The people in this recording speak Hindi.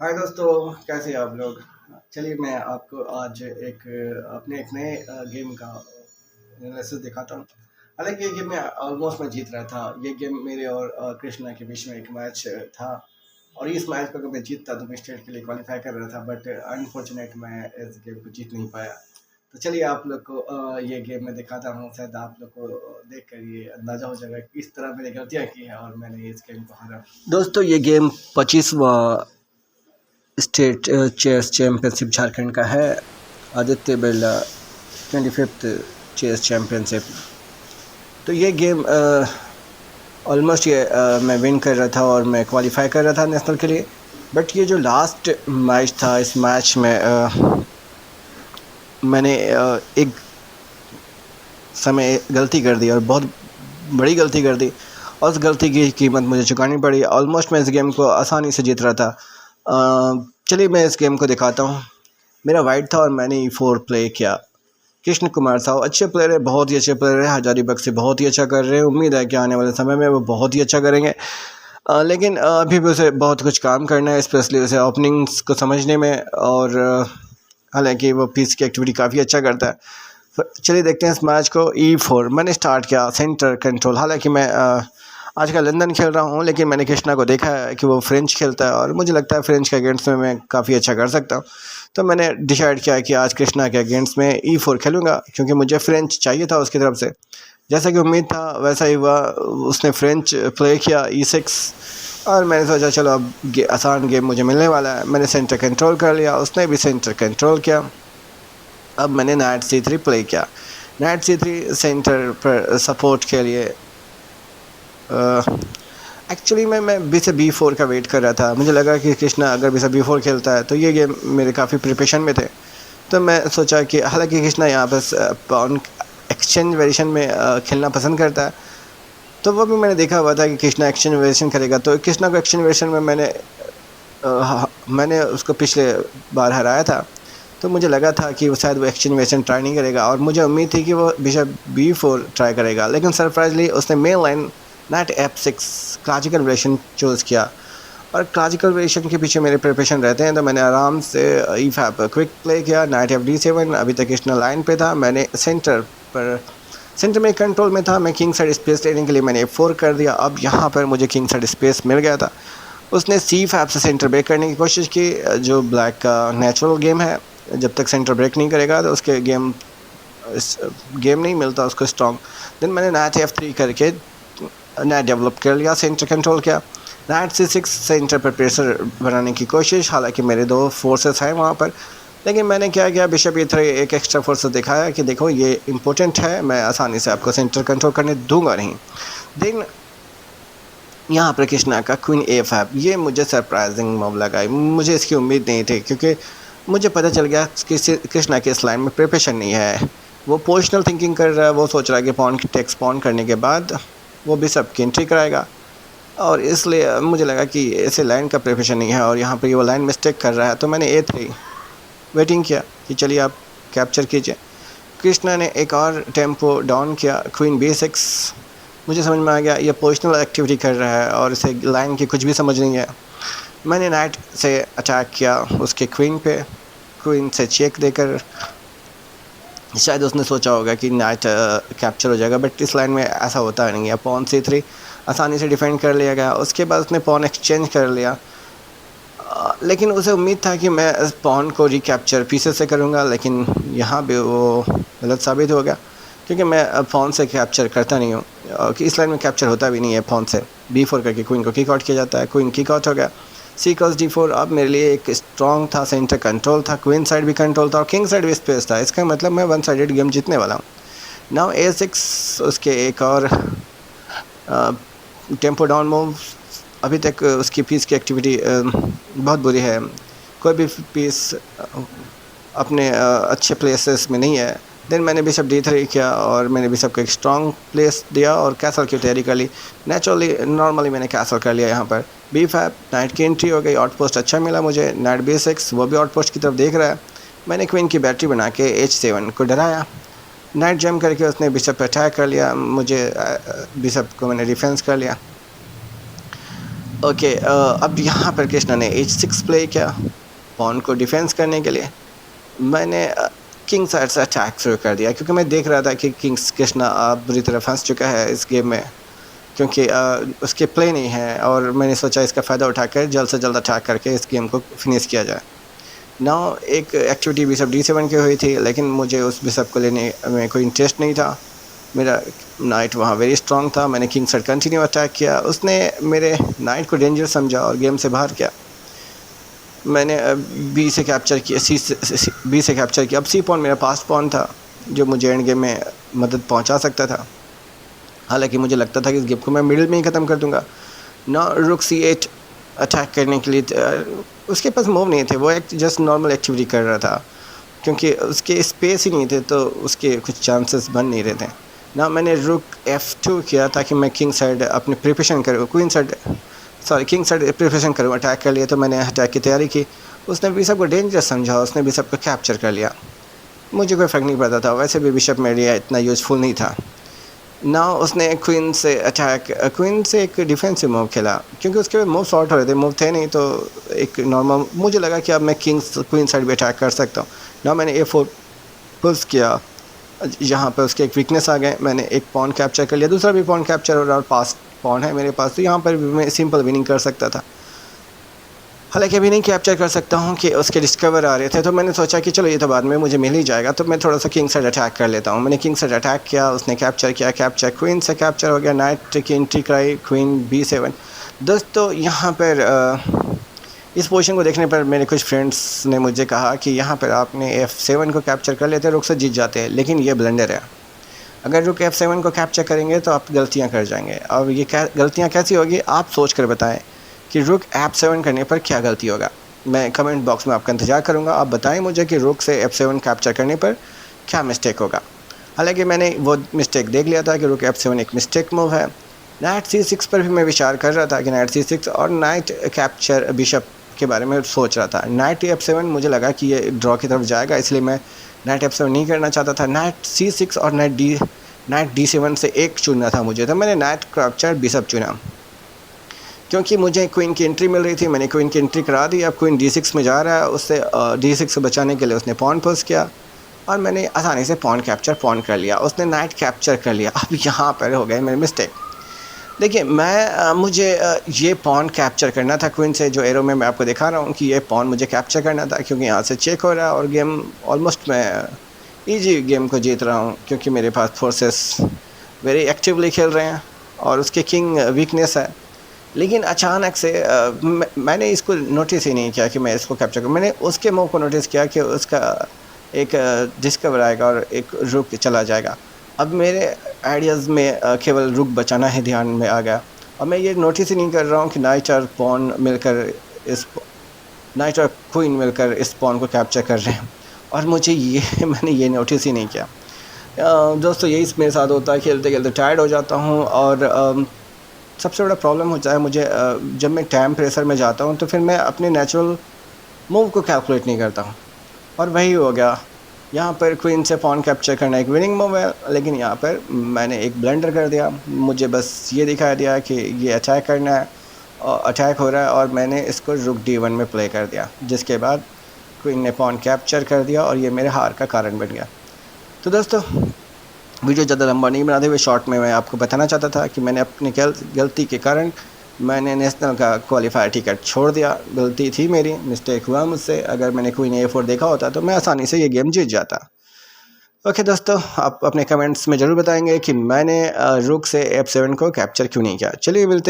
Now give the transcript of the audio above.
हाय दोस्तों, कैसे हैं आप लोग। चलिए मैं आपको आज अपने एक नए गेम का एनालिसिस दिखाता हूँ। हालांकि ये गेम मैं ऑलमोस्ट मैं जीत रहा था। ये गेम मेरे और कृष्णा के बीच में एक मैच था, और इस मैच को अगर मैं जीतता तो मैं स्टेट के लिए क्वालिफाई कर रहा था, बट अनफॉर्चुनेट मैं इस गेम को जीत नहीं पाया। तो चलिए आप लोग को ये गेम मैं दिखाता हूँ। शायद आप लोग को देख कर ये अंदाज़ा हो जाएगा कि किस तरह मैंने गलतियाँ की हैं और मैंने इस गेम को हारा। दोस्तों ये गेम 25वां स्टेट चेस चैम्पियनशिप झारखंड का है। Aditya Birla 25th chess championship. तो ये गेम ऑलमोस्ट मैं विन कर रहा था और मैं क्वालिफाई कर रहा था नेशनल के लिए। बट ये जो लास्ट मैच था, इस मैच में मैंने एक समय गलती कर दी और बहुत बड़ी गलती कर दी, और उस गलती की कीमत मुझे चुकानी पड़ी। ऑलमोस्ट मैं इस गेम को आसानी से जीत रहा था। चलिए मैं इस गेम को दिखाता हूँ। मेरा वाइट था और मैंने E4 प्ले किया। कृष्ण कुमार साहब अच्छे प्लेयर है, बहुत ही अच्छे प्लेयर है। हजारीबाग से बहुत ही अच्छा कर रहे हैं। उम्मीद है कि आने वाले समय में वो बहुत ही अच्छा करेंगे। लेकिन अभी भी उसे बहुत कुछ काम करना है, स्पेशली उसे ओपनिंग्स को समझने में। और हालांकि वो पीस की एक्टिविटी काफ़ी अच्छा करता है। चलिए देखते हैं इस मैच को। E4 मैंने स्टार्ट किया, सेंटर कंट्रोल। हालांकि मैं आजकल लंदन खेल रहा हूँ, लेकिन मैंने कृष्णा को देखा है कि वो फ्रेंच खेलता है और मुझे लगता है फ्रेंच के अगेंस्ट में मैं काफ़ी अच्छा कर सकता हूँ। तो मैंने डिसाइड किया कि आज कृष्णा के अगेंस्ट में E4 खेलूँगा, क्योंकि मुझे फ्रेंच चाहिए था उसकी तरफ से। जैसा कि उम्मीद था वैसा ही हुआ। उसने फ्रेंच प्ले किया E6, और मैंने सोचा चलो अब आसान गेम मुझे मिलने वाला है। मैंने सेंटर कंट्रोल कर लिया, उसने भी सेंटर कंट्रोल किया। अब मैंने नाइट C3 प्ले किया। नाइट C3 सेंटर पर सपोर्ट के लिए। एक्चुअली मैं B4 का वेट कर रहा था। मुझे लगा कि कृष्णा अगर B4 खेलता है तो ये गेम मेरे काफ़ी प्रिपरेशन में थे। तो मैं सोचा कि हालांकि कृष्णा यहाँ पर पॉन एक्सचेंज वेरिएशन में खेलना पसंद करता है, तो वो भी मैंने देखा हुआ था कि कृष्णा एक्सचेंज वेरिएशन करेगा। तो कृष्णा को एक्सचेंज वेरिएशन में मैंने उसको पिछले बार हराया था। तो मुझे लगा था कि वो शायद वो एक्सचेंज वेरिएशन ट्राई नहीं करेगा, और मुझे उम्मीद थी कि वो बिशप B4 ट्राई करेगा। लेकिन सरप्राइजली उसने main line night F6 classical variation choose किया। और क्लासिकल वेरिएशन के पीछे मेरे प्रिपरेशन रहते हैं, तो मैंने आराम से E5 क्विक प्ले किया। Night FD7। अभी तक कृष्णा लाइन पे था। मैंने सेंटर में कंट्रोल में था। मैं किंग साइड स्पेस लेने के लिए मैंने F4 कर दिया। अब यहाँ पर मुझे किंग साइड स्पेस मिल गया था। उसने C5 से सेंटर ब्रेक करने की कोशिश की, जो ब्लैक का नेचुरल गेम है। जब तक सेंटर ब्रेक नहीं करेगा तो उसके गेम नहीं मिलता उसको स्ट्रॉन्ग। देन मैंने नाइट F3 करके नाइट डेवलप कर लिया, सेंटर कंट्रोल किया। नाइट C6 सेंटर पर प्रेशर बनाने की कोशिश। हालांकि मेरे दो फोर्सेस हैं वहाँ पर, लेकिन मैंने क्या किया, बिशप E3 एक एक्स्ट्रा फोर्स दिखाया कि देखो ये इम्पोर्टेंट है, मैं आसानी से आपको सेंटर कंट्रोल करने दूंगा नहीं। देन यहाँ पर कृष्णा का क्वीन A5। ये मुझे सरप्राइजिंग मूव लगा, मुझे इसकी उम्मीद नहीं थी, क्योंकि मुझे पता चल गया कि कृष्णा के इस लाइन में प्रिपरेशन नहीं है। वो पोजिशनल थिंकिंग कर रहा है। वो सोच रहा है कि पॉन की टेक्स पॉन करने के बाद वो बिशप की एंट्री कराएगा, और इसलिए मुझे लगा कि ऐसे लाइन का प्रिपरेशन नहीं है, और यहाँ पर ये वो लाइन मिस्टेक कर रहा है। तो मैंने A3 वेटिंग किया कि चलिए आप कैप्चर कीजिए। कृष्णा ने एक और टेम्पो डाउन किया, क्वीन B6। मुझे समझ में आ गया ये पोजिशनल एक्टिविटी कर रहा है और इसे लाइन की कुछ भी समझ नहीं है। मैंने नाइट से अटैक किया उसके क्वीन पे, क्वीन से चेक देकर। शायद उसने सोचा होगा कि नाइट कैप्चर हो जाएगा, बट इस लाइन में ऐसा होता नहीं है। पॉन C3 आसानी से डिफेंड कर लिया गया। उसके बाद उसने पॉन एक्सचेंज कर लिया, लेकिन उसे उम्मीद था कि मैं इस पॉन को रिकैप्चर पीसेस से करूँगा, लेकिन यहाँ भी वो गलत साबित हो गया, क्योंकि मैं पॉन से कैप्चर करता नहीं हूँ। कि इस लाइन में कैप्चर होता भी नहीं है पॉन से। B4 करके क्वीन को किक आउट किया जाता है। क्वीन किक आउट हो गया। C क्रॉस D4 अब मेरे लिए एक स्ट्रॉन्ग था, सेंटर कंट्रोल था, क्वीन साइड भी कंट्रोल था और किंग साइड भी स्पेस था। इसका मतलब मैं वन साइडेड गेम जीतने वाला हूँ। नाउ A6 उसके एक और टेम्पो डाउन मूव। अभी तक उसकी पीस की एक्टिविटी बहुत बुरी है। कोई भी पीस अपने अच्छे प्लेसेस में नहीं है। देन मैंने बिशप D3 किया और मैंने बिशप को एक स्ट्रॉन्ग प्लेस दिया और कैसल की तैयारी कर ली। नॉर्मली मैंने कैसल कर लिया। यहाँ पर B5 नाइट की एंट्री हो गई। आउटपोस्ट अच्छा मिला मुझे। नाइट B6 वो भी आउटपोस्ट की तरफ देख रहा है। मैंने क्वीन की बैटरी बना के H7 को डराया। नाइट जम करके उसने बिशप पर अटैक कर लिया। मुझे बिशप को मैंने डिफेंस कर लिया। ओके, अब यहाँ पर कृष्णा ने H6 प्ले किया पॉन को डिफेंस करने के लिए। मैंने किंग साइड से अटैक शुरू कर दिया क्योंकि मैं देख रहा था कि किंग्स कृष्णा बुरी तरह फंस चुका है इस गेम में, क्योंकि उसके प्ले नहीं है, और मैंने सोचा इसका फ़ायदा उठाकर जल्द से जल्द अटैक करके इस गेम को फिनिश किया जाए। नाउ एक एक्टिविटी बिशप D7 की हुई थी, लेकिन मुझे उस बिशप को लेने में कोई इंटरेस्ट नहीं था। मेरा नाइट वहाँ वेरी स्ट्रॉन्ग था। मैंने किंग साइड कंटिन्यू अटैक किया, उसने मेरे नाइट को डेंजर समझा और गेम से बाहर किया। मैंने बी से कैप्चर किया, बी से कैप्चर किया। अब सी पॉन मेरा पास्ट पॉन था जो मुझे एंड गेम में मदद पहुंचा सकता था। हालांकि मुझे लगता था कि इस गेम को मैं मिडिल में ही ख़त्म कर दूंगा। ना रुक C8 अटैक करने के लिए उसके पास मूव नहीं थे, वो एक जस्ट नॉर्मल एक्टिविटी कर रहा था क्योंकि उसके स्पेस ही नहीं थे, तो उसके कुछ चांसेस बन नहीं रहे थे ना। मैंने रुक F2 किया ताकि मैं किंग साइड अपनी प्रिपरेशन करूँ, किंग साइड प्रिपरेशन करूँ, अटैक कर लिया। तो मैंने अटैक की तैयारी की। उसने बिशप को डेंजरस समझा, उसने बिशप को कैप्चर कर लिया। मुझे कोई फ़र्क नहीं पड़ता था, वैसे भी बिशप मेरे लिए इतना यूज़फुल नहीं था ना। उसने क्वीन से क्वीन से एक डिफेंसिव मूव खेला क्योंकि उसके मूव शॉर्ट हो रहे थे, मूव थे नहीं, तो एक नॉर्मल मुझे लगा कि अब मैं क्वीन साइड भी अटैक कर सकता हूँ ना। मैंने A4 पुश किया, यहाँ पर उसके एक वीकनेस आ गए। मैंने एक पॉन कैप्चर कर लिया, दूसरा भी पॉन कैप्चर हो रहा और पास पॉन है मेरे पास, तो यहाँ पर भी मैं सिंपल विनिंग कर सकता था। हालांकि अभी नहीं कैप्चर कर सकता हूँ कि उसके डिस्कवर आ रहे थे, तो मैंने सोचा कि चलो ये तो बाद में मुझे मिल ही जाएगा, तो मैं थोड़ा सा किंग साइड अटैक कर लेता हूँ। मैंने किंग साइड अटैक किया, उसने कैप्चर किया, कैप्चर क्वीन से कैप्चर हो गया। नाइट की एंट्री कराई, क्वीन B7। दोस्तों यहाँ पर इस पोजीशन को देखने पर मेरे कुछ फ्रेंड्स ने मुझे कहा कि यहाँ पर आपने F7 को कैप्चर कर लेते रुक से जीत जाते हैं, लेकिन ये ब्लंडर है। अगर रुक F7 को कैप्चर करेंगे तो आप गलतियाँ कर जाएंगे। अब ये गलतियाँ कैसी होगी आप सोच कर बताएं कि रुक F7 करने पर क्या गलती होगा। मैं कमेंट बॉक्स में आपका इंतज़ार करूँगा, आप बताएं मुझे कि रुक से F7 कैप्चर करने पर क्या मिस्टेक होगा। हालांकि मैंने वो मिस्टेक देख लिया था कि रुक F7 एक मिस्टेक मूव है। नाइट C6 पर भी मैं विचार कर रहा था कि नाइट C6 और नाइट कैप्चर बिशप के बारे में सोच रहा था। नाइट F7 मुझे लगा कि ये ड्रॉ की तरफ जाएगा, इसलिए मैं नाइट F7 नहीं करना चाहता था। नाइट C6 और नाइट D7 से एक चुनना था मुझे, तो मैंने नाइट कैप्चर बिशप चुना क्योंकि मुझे क्वीन की एंट्री मिल रही थी। मैंने क्वीन की एंट्री करा दी। अब क्वीन D6 में जा रहा है, उससे D6 से बचाने के लिए उसने पॉन पुश किया और मैंने आसानी से पॉन कर लिया। उसने नाइट कैप्चर कर लिया। अब यहाँ पर हो गए मेरे मिस्टेक। देखिए मुझे ये पॉन कैप्चर करना था क्वीन से, जो एरो में मैं आपको दिखा रहा हूँ कि ये पॉन मुझे कैप्चर करना था, क्योंकि यहाँ से चेक हो रहा है और गेम ऑलमोस्ट मैं ईजी गेम को जीत रहा हूँ क्योंकि मेरे पास फोर्सेस वेरी एक्टिवली खेल रहे हैं और उसके किंग वीकनेस है। लेकिन अचानक से मैंने इसको नोटिस ही नहीं किया कि मैं इसको कैप्चर करूँ। मैंने उसके मूव को नोटिस किया कि उसका एक डिस्कवर आएगा और एक रुक चला जाएगा। अब मेरे आइडियाज़ में केवल रुक बचाना ही ध्यान में आ गया और मैं ये नोटिस ही नहीं कर रहा हूँ कि नाइट और क्वीन मिलकर इस पॉन को कैप्चर कर रहे हैं, और मैंने ये नोटिस ही नहीं किया। दोस्तों यही मेरे साथ होता है, खेलते खेलते टायर्ड हो जाता हूँ और सबसे बड़ा प्रॉब्लम होता है मुझे जब मैं टाइम प्रेशर में जाता हूँ तो फिर मैं अपने नेचुरल मूव को कैलकुलेट नहीं करता हूँ, और वही हो गया। यहाँ पर क्वीन से पॉन कैप्चर करना एक विनिंग मूव है, लेकिन यहाँ पर मैंने एक ब्लंडर कर दिया। मुझे बस ये दिखा दिया कि ये अटैक करना है और अटैक हो रहा है, और मैंने इसको रुक D1 में प्ले कर दिया, जिसके बाद क्वीन ने पॉन कैप्चर कर दिया और ये मेरे हार का कारण बन गया। तो दोस्तों वीडियो ज़्यादा लंबा नहीं बनाते हुए शॉर्ट में मैं आपको बताना चाहता था कि मैंने अपनी गलती के कारण मैंने नेशनल का क्वालिफायर टिकट छोड़ दिया। गलती थी मेरी, मिस्टेक हुआ मुझसे। अगर मैंने क्वीन A4 देखा होता तो मैं आसानी से ये गेम जीत जाता। ओके दोस्तों, आप अपने कमेंट्स में ज़रूर बताएंगे कि मैंने रुक से F7 को कैप्चर क्यों नहीं किया। चलिए मिलते